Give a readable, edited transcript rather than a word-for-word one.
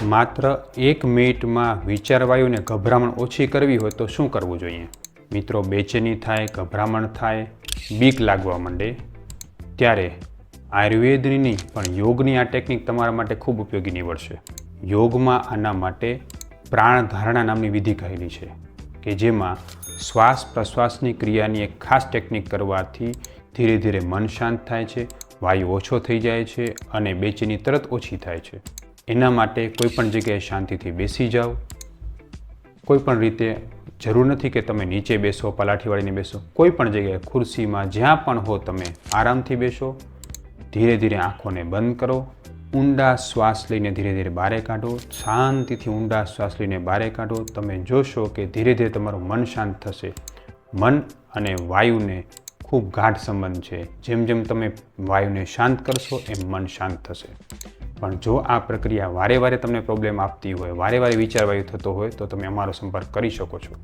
માત્ર 1 મિનિટમાં વિચારવાયુને ગભરામણ ઓછી કરવી હોય તો શું કરવું જોઈએ? મિત્રો, બેચેની થાય, ગભરામણ થાય, બીક લાગવા માંડે, ત્યારે આયુર્વેદની નહીં પણ યોગની આ ટેકનિક તમારા માટે ખૂબ ઉપયોગી નીવડશે. યોગમાં આના માટે પ્રાણધારણા નામની વિધિ કહેલી છે કે જેમાં શ્વાસ પ્રશ્વાસની ક્રિયાની એક ખાસ ટેકનિક કરવાથી ધીરે ધીરે મન શાંત થાય છે, વાયુ ઓછો થઈ જાય છે અને બેચેની તરત ઓછી થાય છે. એના માટે કોઈપણ જગ્યાએ શાંતિથી બેસી જાઓ. કોઈપણ રીતે જરૂર નથી કે તમે નીચે બેસો, પલાઠી વાળીને બેસો. કોઈપણ જગ્યાએ ખુરશીમાં જ્યાં પણ હો તમે આરામથી બેસો. ધીરે ધીરે આંખોને બંધ કરો. ઊંડા શ્વાસ લઈને ધીરે ધીરે બહાર કાઢો. શાંતિથી ઊંડા શ્વાસ લઈને બહાર કાઢો. તમે જોશો કે ધીરે ધીરે તમારું મન શાંત થશે. મન અને વાયુને ખૂબ ગાઢ સંબંધ છે. જેમ જેમ તમે વાયુને શાંત કરશો એમ મન શાંત થશે. પણ જો આ પ્રક્રિયા વારે વારે તમને પ્રોબ્લેમ આપતી હોય, વારે વારે વિચારવાયુ થતો હોય તો તમે અમારો સંપર્ક કરી શકો છો.